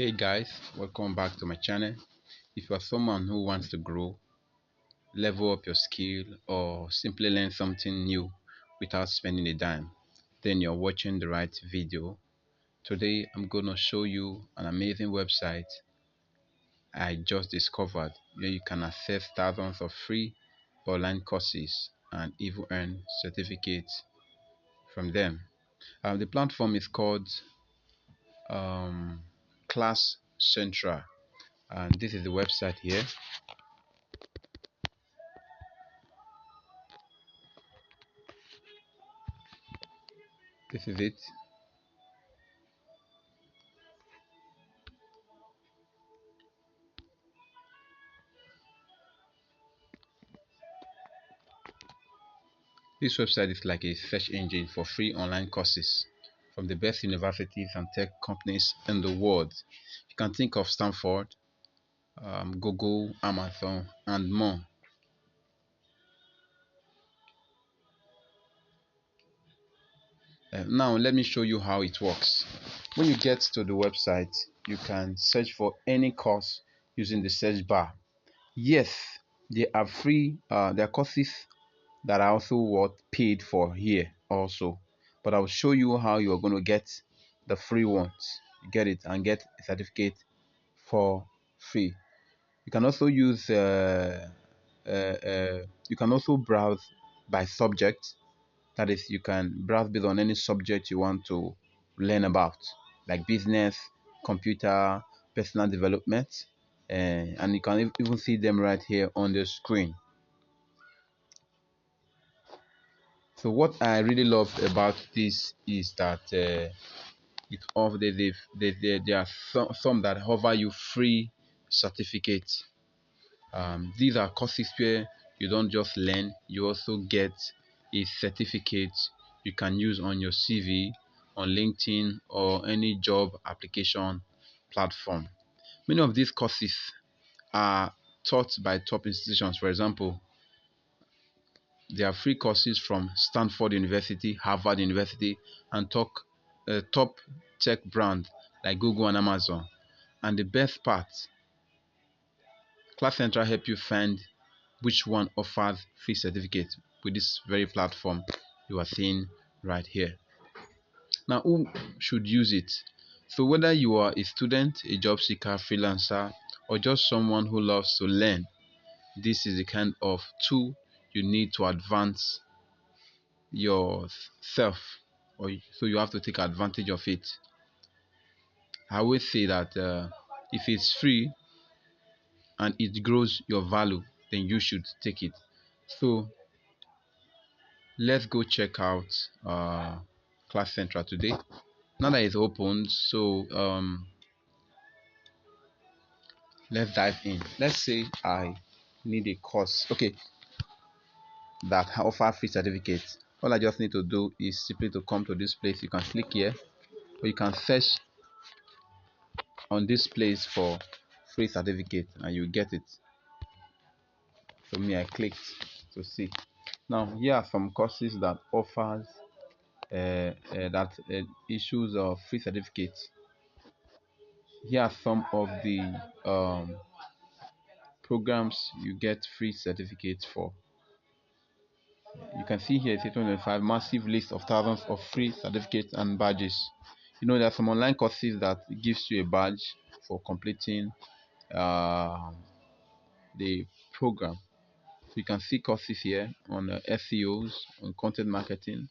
Hey guys, welcome back to my channel. If you are someone who wants to grow, level up your skill, or simply learn something new without spending a dime, then you're watching the right video. Today I'm gonna show you an amazing website I just discovered where you can access thousands of free online courses and even earn certificates from them. The platform is called Class Central, and this is the website here. This is it. This website is like a search engine for free online courses from the best universities and tech companies in the world. You can think of Stanford, Google, Amazon, and more. Now, let me show you how it works. When you get to the website, you can search for any course using the search bar. Yes, they are free. There are courses that are also what paid for here also, but I'll show you how you are going to get the free ones. Get it and get a certificate for free. You can also use you can also browse by subject. That is, you can browse based on any subject you want to learn about, like business, computer, personal development, and you can even see them right here on the screen. So what I really love about this is that it of there are some that offer you free certificates. These are courses where you don't just learn, you also get a certificate you can use on your CV, on LinkedIn, or any job application platform. Many of these courses are taught by top institutions. For example, there are free courses from Stanford University, Harvard University, and top tech brands like Google and Amazon. And the best part, Class Central help you find which one offers free certificate with this very platform you are seeing right here. Now, who should use it? So whether you are a student, a job seeker, freelancer, or just someone who loves to learn, this is the kind of tool you need to advance yourself, so you have to take advantage of it. I always say that if it's free and it grows your value, then you should take it. So let's go check out Class Central today. Now that it's opened, so let's dive in. Let's say I need a course, okay, that offer free certificates. All I just need to do is simply to come to this place. You can click here, or you can search on this place for free certificate and you get it. So me, I clicked to see. Now here are some courses that offers issues of free certificates. Here are some of the programs you get free certificates for. You can see here 2025 massive list of thousands of free certificates and badges. You know, there are some online courses that gives you a badge for completing uh, the program. So you can see courses here on SEOs, on content marketing,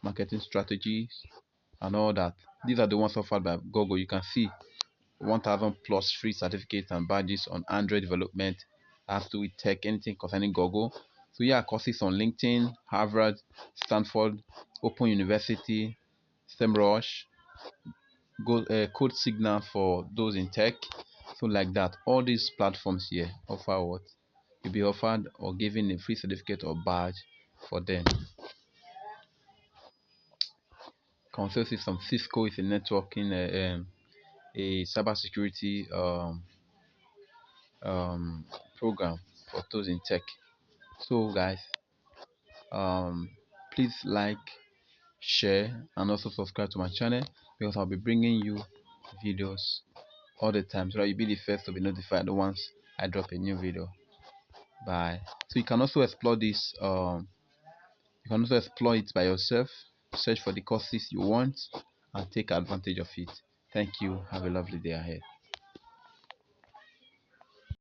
marketing strategies, and all that. These are the ones offered by Google. You can see 1000 plus free certificates and badges on Android development, has to do with tech, anything concerning Google. So yeah, courses on LinkedIn, Harvard, Stanford, Open University, SEMrush, Code Signal for those in tech. So like that, all these platforms here offer what? You'll be offered or given a free certificate or badge for them. Consensus from Cisco is a networking, a cybersecurity um, program for those in tech. So guys, um, please like, share, and also subscribe to my channel because I'll be bringing you videos all the time so that you'll be the first to be notified once I drop a new video. Bye. So you can also explore this you can also explore it by yourself, search for the courses you want and take advantage of it. Thank you. Have a lovely day ahead.